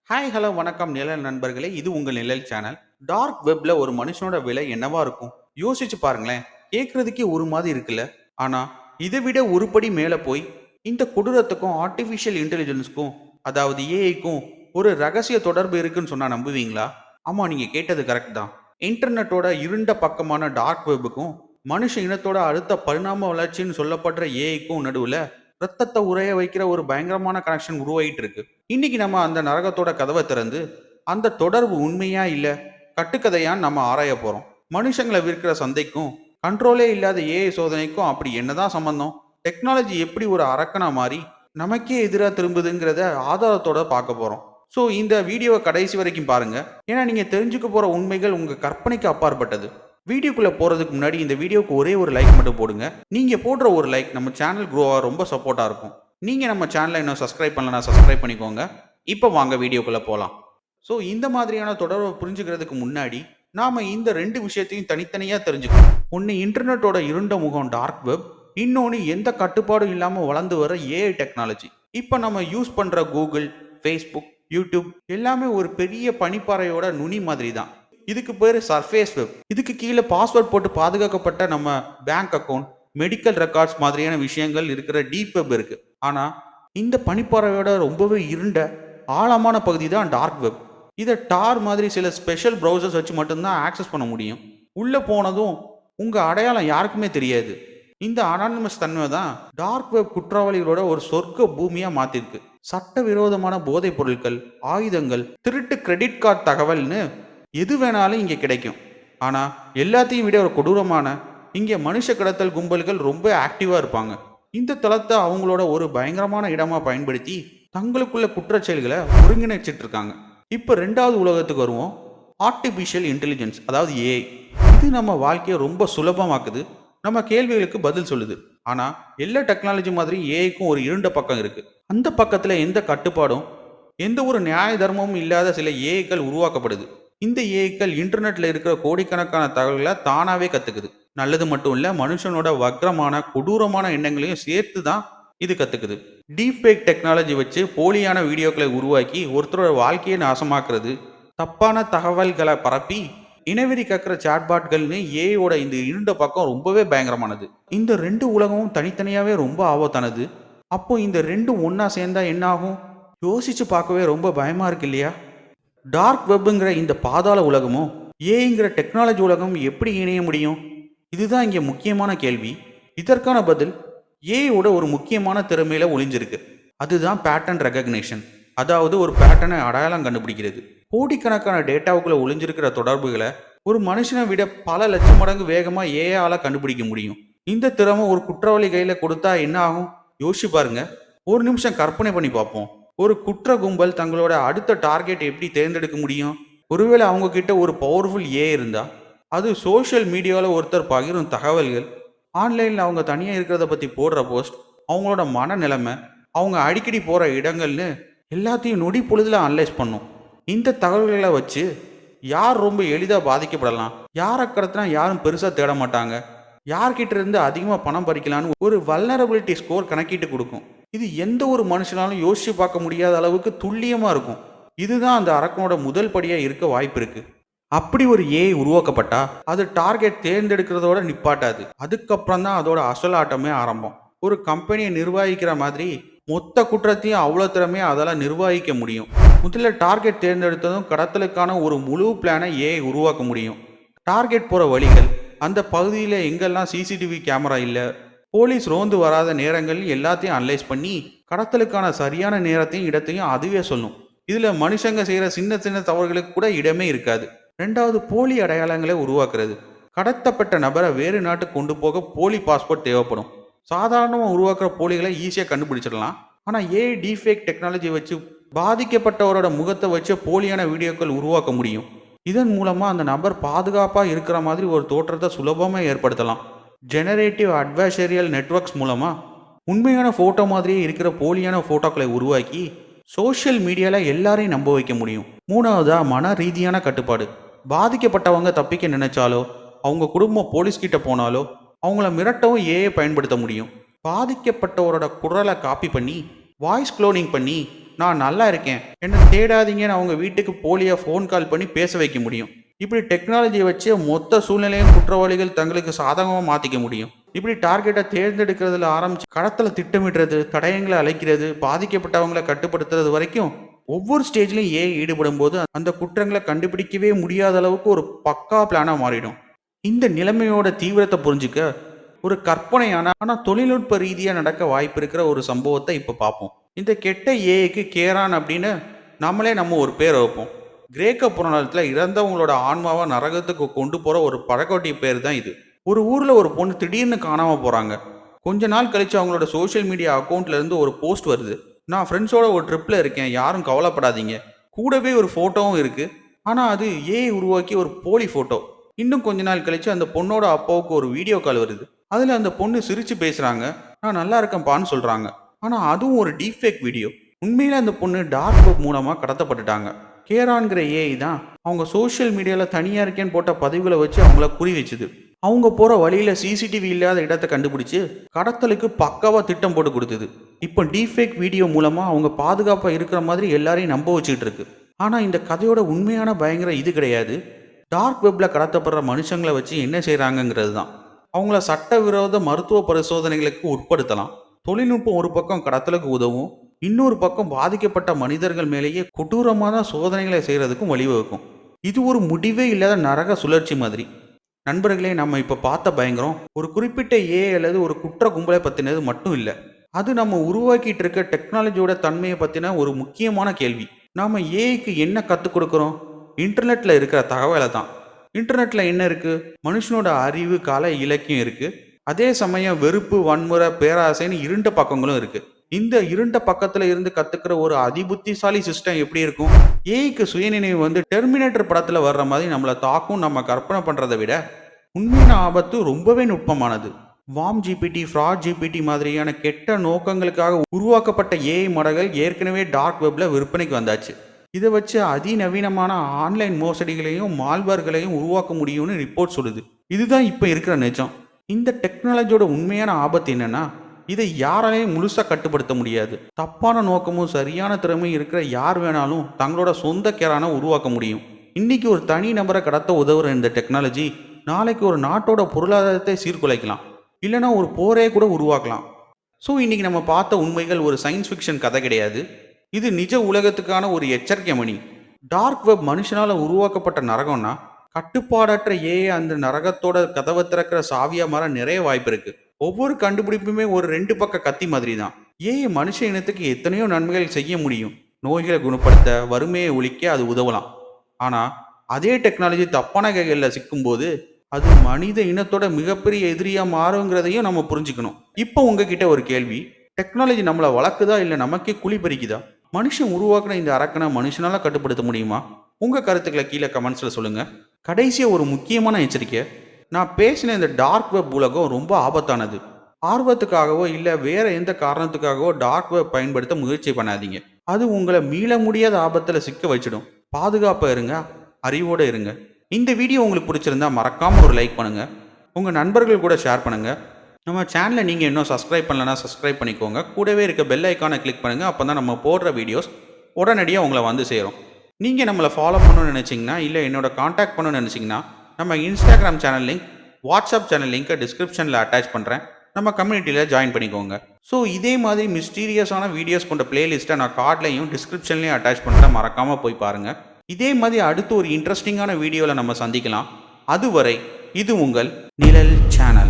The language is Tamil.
ஹாய் ஹலோ வணக்கம் நிழல் நண்பர்களே, இது உங்கள் நிழல் சேனல். டார்க் வெப்ல ஒரு மனுஷனோட விலை என்னவா இருக்கும் யோசிச்சு பாருங்களேன். கேட்கறதுக்கே ஒரு மாதிரி இருக்குல்ல. ஆனா இதை விட ஒரு படி மேல போய் இந்த கொடூரத்துக்கும் ஆர்டிஃபிஷியல் இன்டெலிஜென்ஸ்க்கும், அதாவது ஏஐக்கும் ஒரு ரகசிய தொடர்பு இருக்குன்னு சொன்னா நம்புவீங்களா? ஆமா, நீங்க கேட்டது கரெக்ட் தான். இன்டர்நெட்டோட இருண்ட பக்கமான டார்க் வெப்புக்கும் மனுஷ இனத்தோட அடுத்த பரிணாம வளர்ச்சின்னு சொல்லப்படுற ஏஐக்கும் நடுவுல ரத்தத்தை உறைய வைக்கிற ஒரு பயங்கரமான கனெக்ஷன் உருவாயிட்டு இருக்கு. இன்னைக்கு நம்ம அந்த நரகத்தோட கதவை திறந்து அந்த தொடர்பு உண்மையா இல்ல கட்டுக்கதையான்னு நம்ம ஆராய போறோம். மனுஷங்களை விற்கிற சந்தைக்கும் கண்ட்ரோலே இல்லாத ஏஐ சோதனைக்கும் அப்படி என்னதான் சம்பந்தம்? டெக்னாலஜி எப்படி ஒரு அரக்கனா மாறி நமக்கே எதிராக திரும்புதுங்கிறத ஆதாரத்தோட பார்க்க போறோம். ஸோ இந்த வீடியோவை கடைசி வரைக்கும் பாருங்க. ஏன்னா நீங்க தெரிஞ்சுக்க போற உண்மைகள் உங்க கற்பனைக்கு அப்பாற்பட்டது. வீடியோக்குள்ள போறதுக்கு முன்னாடி இந்த வீடியோக்கு ஒரே ஒரு லைக் மட்டும் போடுங்க. நீங்க போடுற ஒரு லைக் நம்ம சேனல் க்ரோவா ரொம்ப சப்போர்ட்டா இருக்கும். நீங்க நம்ம சேனலை இன்னும் சப்ஸ்கிரைப் பண்ணலனா சப்ஸ்கிரைப் பண்ணிக்கோங்க. இப்போ வாங்க வீடியோக்குள்ள போலாம். ஸோ இந்த மாதிரியான தொடர்பை புரிஞ்சுக்கிறதுக்கு முன்னாடி நாம இந்த ரெண்டு விஷயத்தையும் தனித்தனியா தெரிஞ்சுக்கணும். ஒன்று இன்டர்நெட்டோட இருண்ட முகம் டார்க் வெப், இன்னொன்று எந்த கட்டுப்பாடும் இல்லாமல் வளர்ந்து வர ஏஐ டெக்னாலஜி. இப்போ நம்ம யூஸ் பண்ற கூகுள், ஃபேஸ்புக், யூடியூப் எல்லாமே ஒரு பெரிய பனிப்பாறையோட நுனி மாதிரி தான். இதுக்கு பேர் சர்ஃபேஸ் வெப். இதுக்கு கீழே பாஸ்வேர்ட் போட்டு பாதுகாக்கப்பட்ட நம்ம பேங்க் அக்கவுண்ட், மெடிக்கல் ரெக்கார்ட்ஸ் மாதிரியான விஷயங்கள் இருக்கிற டீப் வெப் இருக்கு. ஆனா இந்த பனிப்பாறையோட ரொம்பவே இருண்ட ஆழமான பகுதி தான் டார்க் வெப். இதை டார் மாதிரி சில ஸ்பெஷல் ப்ரௌசர்ஸ் வச்சு மட்டும்தான் ஆக்சஸ் பண்ண முடியும். உள்ள போனதும் உங்க அடையாளம் யாருக்குமே தெரியாது. இந்த அனானிமஸ் தன்மை தான் டார்க் வெப் குற்றவாளிகளோட ஒரு சொர்க்க பூமியா மாத்திருக்கு. சட்டவிரோதமான போதைப் பொருட்கள், ஆயுதங்கள், திருட்டு கிரெடிட் கார்டு தகவல்னு எது வேணாலும் இங்கே கிடைக்கும். ஆனால் எல்லாத்தையும் விட ஒரு கொடூரமான இங்கே மனுஷ கடத்தல் கும்பல்கள் ரொம்ப ஆக்டிவாக இருப்பாங்க. இந்த தளத்தை அவங்களோட ஒரு பயங்கரமான இடமா பயன்படுத்தி தங்களுக்குள்ள குற்றச்செயல்களை ஒருங்கிணைச்சிட்டு இருக்காங்க. இப்போ ரெண்டாவது உலகத்துக்கு வருவோம். ஆர்டிஃபிஷியல் இன்டெலிஜென்ஸ், அதாவது ஏஐ. இது நம்ம வாழ்க்கையை ரொம்ப சுலபமாக்குது, நம்ம கேள்விகளுக்கு பதில் சொல்லுது. ஆனால் எல்லா டெக்னாலஜி மாதிரி ஏஐக்கும் ஒரு இருண்ட பக்கம் இருக்கு. அந்த பக்கத்தில் எந்த கட்டுப்பாடும் எந்த ஒரு நியாய தர்மமும் இல்லாத சில ஏஐக்கள் உருவாக்கப்படுது. இந்த ஏஐக்கள் இன்டர்நெட்ல இருக்கிற கோடிக்கணக்கான தகவல்களை தானாவே கத்துக்குது. நல்லது மட்டும் இல்ல, மனுஷனோட வக்ரமான கொடூரமான எண்ணங்களையும் சேர்த்து தான் இது கத்துக்குது. டீப்ஃபேக் டெக்னாலஜி வச்சு போலியான வீடியோக்களை உருவாக்கி ஒருத்தரோட வாழ்க்கையை நாசமாக்குறது, தப்பான தகவல்களை பரப்பி இனவெறி கக்கிற சாட்பாட்கள்னு ஏஐயோட இந்த இருண்ட பக்கம் ரொம்பவே பயங்கரமானது. இந்த ரெண்டு உலகமும் தனித்தனியாவே ரொம்ப ஆபத்தானது. அப்போ இந்த ரெண்டும் ஒன்னா சேர்ந்தா என்ன ஆகும்? யோசிச்சு பார்க்கவே ரொம்ப பயமா இருக்கு இல்லையா? டார்க் வெப்புங்கிற இந்த பாதாள உலகமும் ஏஐங்கிற டெக்னாலஜி உலகமும் எப்படி இணைய முடியும்? இதுதான் இங்கே முக்கியமான கேள்வி. இதற்கான பதில் ஏஐயோட ஒரு முக்கியமான திறமையில ஒளிஞ்சிருக்கு. அதுதான் பேட்டர்ன் ரெகக்னிஷன். அதாவது ஒரு பேட்டர்னை அடையாளம் கண்டுபிடிக்கிறது. கோடிக்கணக்கான டேட்டாவுக்குள்ள ஒளிஞ்சிருக்கிற தொடர்புகளை ஒரு மனுஷனை விட பல லட்சம் மடங்கு வேகமா ஏஐயால கண்டுபிடிக்க முடியும். இந்த திறமை ஒரு குற்றவாளி கையில கொடுத்தா என்ன ஆகும்? யோசிச்சு பாருங்க. ஒரு நிமிஷம் கற்பனை பண்ணி பார்ப்போம். ஒரு குற்ற கும்பல் தங்களோட அடுத்த டார்கெட் எப்படி தேர்ந்தெடுக்க முடியும்? ஒருவேளை அவங்க கிட்ட ஒரு பவர்ஃபுல் ஏ இருந்தா, அது சோஷியல் மீடியாவில் ஒருத்தர் பகிரும் தகவல்கள், ஆன்லைனில் அவங்க தனியாக இருக்கிறத பற்றி போடுற போஸ்ட், அவங்களோட மனநிலைமை, அவங்க அடிக்கடி போகிற இடங்கள்னு எல்லாத்தையும் நொடி பொழுதில் அனலைஸ் பண்ணும். இந்த தகவல்களை வச்சு யார் ரொம்ப எளிதாக பாதிக்கப்படலாம், யாரை கடத்தினா யாரும் பெருசாக தேட மாட்டாங்க, யார்கிட்ட இருந்து அதிகமாக பணம் பறிக்கலான்னு ஒரு வல்னரபிலிட்டி ஸ்கோர் கணக்கிட்டு கொடுக்கும். இது எந்த ஒரு மனுஷனாலும் யோசிச்சு பார்க்க முடியாத அளவுக்கு துல்லியமாக இருக்கும். இதுதான் அந்த அரக்கனோட முதல் படியாக இருக்க வாய்ப்பு இருக்கு. அப்படி ஒரு ஏஐ உருவாக்கப்பட்டா அது டார்கெட் தேர்ந்தெடுக்கிறதோட நிப்பாட்டாது. அதுக்கப்புறம் தான் அதோட அசல் ஆட்டமே ஆரம்பம். ஒரு கம்பெனியை நிர்வகிக்கிற மாதிரி மொத்த குற்றத்தையும் அவ்வளோ திறமையாக அதால் நிர்வகிக்க முடியும். முதல்ல டார்கெட் தேர்ந்தெடுத்ததும் கடத்தலுக்கான ஒரு முழு பிளானை ஏஐ உருவாக்க முடியும். டார்கெட் போகிற வழிகள், அந்த பகுதியில் எங்கெல்லாம் சிசிடிவி கேமரா இல்லை, போலீஸ் ரோந்து வராத நேரங்கள் எல்லாத்தையும் அனலைஸ் பண்ணி கடத்தலுக்கான சரியான நேரத்தையும் இடத்தையும் அதுவே சொல்லும். இதில் மனுஷங்க செய்கிற சின்ன சின்ன தவறுகளுக்கு கூட இடமே இருக்காது. ரெண்டாவது, போலி அடையாளங்களை உருவாக்குறது. கடத்தப்பட்ட நபரை வேறு நாட்டுக்கு கொண்டு போக போலி பாஸ்போர்ட் தேவைப்படும். சாதாரணமாக உருவாக்குற போலிகளை ஈஸியாக கண்டுபிடிச்சிடலாம். ஆனால் ஏஐ டீஃபேக் டெக்னாலஜி வச்சு பாதிக்கப்பட்டவரோட முகத்தை வச்சு போலியான வீடியோக்கள் உருவாக்க முடியும். இதன் மூலமாக அந்த நபர் பாதுகாப்பாக இருக்கிற மாதிரி ஒரு தோற்றத்தை சுலபமாக ஏற்படுத்தலாம். ஜெனரேட்டிவ் அட்வைசரியல் நெட்வொர்க்ஸ் மூலமாக உண்மையான ஃபோட்டோ மாதிரியே இருக்கிற போலியான ஃபோட்டோக்களை உருவாக்கி சோஷியல் மீடியாவில் எல்லாரையும் நம்ப வைக்க முடியும். மூணாவதா, மன ரீதியான கட்டுப்பாடு. பாதிக்கப்பட்டவங்க தப்பிக்க நினைச்சாலோ, அவங்க குடும்பம் போலீஸ்கிட்ட போனாலோ அவங்கள மிரட்டவும் ஏஐ பயன்படுத்த முடியும். பாதிக்கப்பட்டவரோட குரலை காப்பி பண்ணி வாய்ஸ் குளோனிங் பண்ணி நான் நல்லா இருக்கேன், என்ன தேடாதீங்கன்னு அவங்க வீட்டுக்கு போலியா ஃபோன் கால் பண்ணி பேச வைக்க முடியும். இப்படி டெக்னாலஜியை வச்சு மொத்த சூழ்நிலையும் குற்றவாளிகள் தங்களுக்கு சாதகமாக மாற்றிக்க முடியும். இப்படி டார்கெட்டை தேர்ந்தெடுக்கிறதுல ஆரம்பிச்சு களத்துல திட்டமிடுறது, தடயங்களை அழைக்கிறது, பாதிக்கப்பட்டவங்களை கட்டுப்படுத்துறது வரைக்கும் ஒவ்வொரு ஸ்டேஜ்லையும் ஈடுபடும் போது அந்த குற்றங்களை கண்டுபிடிக்கவே முடியாத அளவுக்கு ஒரு பக்கா பிளானா மாறிடும். இந்த நிலைமையோட தீவிரத்தை புரிஞ்சுக்க ஒரு கற்பனையான ஆனா தொழில்நுட்ப ரீதியா நடக்க வாய்ப்பு இருக்கிற ஒரு சம்பவத்தை இப்ப பார்ப்போம். இந்த கெட்ட ஏஐக்கு கேரான் அப்படின்னு நம்ம ஒரு பேரை வைப்போம். கிரேக்க புராணத்துல இறந்தவங்களோட ஆன்மாவை நரகத்துக்கு கொண்டு போற ஒரு பழக்கோட்டிய பேர் தான் இது. ஒரு ஊர்ல ஒரு பொண்ணு திடீர்னு காணாம போறாங்க. கொஞ்ச நாள் கழிச்சு அவங்களோட சோஷியல் மீடியா அக்கௌண்ட்ல இருந்து ஒரு போஸ்ட் வருது. நான் ஃப்ரெண்ட்ஸோட ஒரு ட்ரிப்ல இருக்கேன், யாரும் கவலைப்படாதீங்க. கூடவே ஒரு போட்டோவும் இருக்கு. ஆனா அது ஏஐ உருவாக்கி ஒரு போலி போட்டோ. இன்னும் கொஞ்ச நாள் கழிச்சு அந்த பொண்ணோட அப்பாவுக்கு ஒரு வீடியோ கால் வருது. அதுல அந்த பொண்ணு சிரிச்சு பேசுறாங்க, நான் நல்லா இருக்கேன்ப்பான்னு சொல்றாங்க. ஆனா அதுவும் ஒரு டீஃபேக் வீடியோ. உண்மையில அந்த பொண்ணு டார்க் வெப் மூலமா கடத்தப்பட்டுட்டாங்க. கேரான்கிற ஏஐ தான் அவங்க சோஷியல் மீடியால தனியா இருக்கேன்னு போட்ட பதிவுகளை வச்சு அவங்கள குறி வச்சுது. அவங்க போற வழியில சிசிடிவி இல்லாத இடத்தை கண்டுபிடிச்சு கடத்தலுக்கு பக்காவா திட்டம் போட்டு கொடுத்தது. இப்போ டீஃபேக் வீடியோ மூலமா அவங்க பாதுகாப்பா இருக்கிற மாதிரி எல்லாரையும் நம்ப வச்சுட்டு இருக்கு. ஆனா இந்த கதையோட உண்மையான பயங்கர இது கிடையாது. டார்க் வெப்ல கடத்தப்படுற மனுஷங்களை வச்சு என்ன செய்றாங்கங்கிறது தான். அவங்கள சட்டவிரோத மருத்துவ பரிசோதனைகளுக்கு உட்படுத்தலாம். தொழில்நுட்பம் ஒரு பக்கம் கடத்தலுக்கு உதவும், இன்னொரு பக்கம் பாதிக்கப்பட்ட மனிதர்கள் மேலேயே கொடூரமான சோதனைகளை செய்யறதுக்கும் வழிவகுக்கும். இது ஒரு முடிவே இல்லாத நரக சுழற்சி மாதிரி. நண்பர்களே, நம்ம இப்போ பார்த்த பயங்கரம் ஒரு குறிப்பிட்ட ஏஐ அல்லது ஒரு குற்ற கும்பலை பற்றினது மட்டும் இல்லை. அது நம்ம உருவாக்கிட்டு இருக்க டெக்னாலஜியோட தன்மையை பற்றின ஒரு முக்கியமான கேள்வி. நாம் ஏஐக்கு என்ன கற்றுக் கொடுக்குறோம்? இன்டர்நெட்டில் இருக்கிற தகவலை தான். இன்டர்நெட்டில் என்ன இருக்குது? மனுஷனோட அறிவு, கலை, இலக்கியம் இருக்குது. அதே சமயம் வெறுப்பு, வன்முறை, பேராசைன்னு இருண்ட பக்கங்களும் இருக்குது. இந்த இருண்ட பக்கத்தில் இருந்து கற்றுக்கிற ஒரு அதிபுத்திசாலி சிஸ்டம் எப்படி இருக்கும்? ஏஐக்கு சுயநினைவு டெர்மினேட்டர் படத்தில் வர்ற மாதிரி நம்மளை தாக்கும் நம்ம கற்பனை பண்ணுறதை விட உண்மையான ஆபத்து ரொம்பவே நுட்பமானது. வாம் ஜிபிடி, ஃப்ராட் ஜிபிடி மாதிரியான கெட்ட நோக்கங்களுக்காக உருவாக்கப்பட்ட ஏஐ மாடல்கள் ஏற்கனவே டார்க் வெப்ல விற்பனைக்கு வந்தாச்சு. இதை வச்சு அதிநவீனமான ஆன்லைன் மோசடிகளையும் மால்வேர்களையும் உருவாக்க முடியும்னு ரிப்போர்ட் சொல்லுது. இதுதான் இப்போ இருக்கிற நிஜம். இந்த டெக்னாலஜியோட உண்மையான ஆபத்து என்னன்னா, இதை யாராலையும் முழுசாக கட்டுப்படுத்த முடியாது. தப்பான நோக்கமும் சரியான திறமையும் இருக்கிற யார் வேணாலும் தங்களோட சொந்த கேரான உருவாக்க முடியும். இன்னைக்கு ஒரு தனி நபரை கடத்த உதவுற இந்த டெக்னாலஜி நாளைக்கு ஒரு நாட்டோட பொருளாதாரத்தை சீர்குலைக்கலாம், இல்லைனா ஒரு போரே கூட உருவாக்கலாம். ஸோ இன்னைக்கு நம்ம பார்த்த உண்மைகள் ஒரு சயின்ஸ் ஃபிக்ஷன் கதை கிடையாது. இது நிஜ உலகத்துக்கான ஒரு எச்சரிக்கை மணி. டார்க் வெப் மனுஷனால் உருவாக்கப்பட்ட நரகம்னா கட்டுப்பாடற்ற ஏஐ அந்த நரகத்தோட கதவை திறக்கிற சாவியா மாற நிறைய வாய்ப்பு இருக்கு. ஒவ்வொரு கண்டுபிடிப்புமே ஒரு ரெண்டு பக்க கத்தி மாதிரி தான். ஏஐ மனுஷ இனத்துக்கு எத்தனையோ நன்மைகள் செய்ய முடியும். நோய்களை குணப்படுத்த, வறுமையை ஒழிக்க அது உதவலாம். ஆனால் அதே டெக்னாலஜி தப்பான கைகளில் சிக்கும்போது அது மனித இனத்தோட மிகப்பெரிய எதிரியா மாறுங்கிறதையும் நம்ம புரிஞ்சுக்கணும். இப்போ உங்ககிட்ட ஒரு கேள்வி. டெக்னாலஜி நம்மளை வளர்க்குதா இல்லை நமக்கே குழி பறிக்குதா? மனுஷன் உருவாக்குன இந்த அரக்கனை மனுஷனால கட்டுப்படுத்த முடியுமா? உங்க கருத்துக்களை கீழே கமெண்ட்ஸ்ல சொல்லுங்க. கடைசியா ஒரு முக்கியமான எச்சரிக்கை. நான் பேசின இந்த டார்க் வெப் உலகம் ரொம்ப ஆபத்தானது. ஆர்வத்துக்காகவோ இல்லை வேற எந்த காரணத்துக்காகவோ டார்க் வெப் பயன்படுத்த முயற்சி பண்ணாதீங்க. அது உங்களை மீள முடியாத ஆபத்தில் சிக்க வச்சிடும். பாதுகாப்பா இருங்க, அறிவோட இருங்க. இந்த வீடியோ உங்களுக்கு பிடிச்சிருந்தா மறக்காம ஒரு லைக் பண்ணுங்க, உங்க நண்பர்கள் கூட ஷேர் பண்ணுங்க. நம்ம சேனலை நீங்கள் இன்னும் சப்ஸ்கிரைப் பண்ணலன்னா சப்ஸ்கிரைப் பண்ணிக்கோங்க. கூடவே இருக்க பெல் ஐக்கானை கிளிக் பண்ணுங்க. அப்போ தான் நம்ம போடுற வீடியோஸ் உடனடியாக உங்களை சேரும். நீங்கள் நம்மளை ஃபாலோ பண்ணணும்னு நினச்சிங்கன்னா இல்லை என்னோட காண்டாக்ட் பண்ணணும்னு நினச்சிங்கன்னா நம்ம Instagram channel link, WhatsApp channel லிங்க்கை டிஸ்கிரிப்ஷனில் அட்டாச் பண்ணுறேன். நம்ம கம்யூனிட்டியில் ஜாயின் பண்ணிக்கோங்க. ஸோ இதே மாதிரி மிஸ்டீரியஸான வீடியோஸ் கொண்ட பிளேலிஸ்ட்டை நான் கார்ட்லையும் டிஸ்கிரிப்ஷன்லையும் அட்டாச் பண்ணுறேன். மறக்காமல் போய் பாருங்கள். இதே மாதிரி அடுத்து ஒரு இன்ட்ரெஸ்டிங்கான வீடியோவில் நம்ம சந்திக்கலாம். அதுவரை இது உங்கள் நிழல் சேனல்.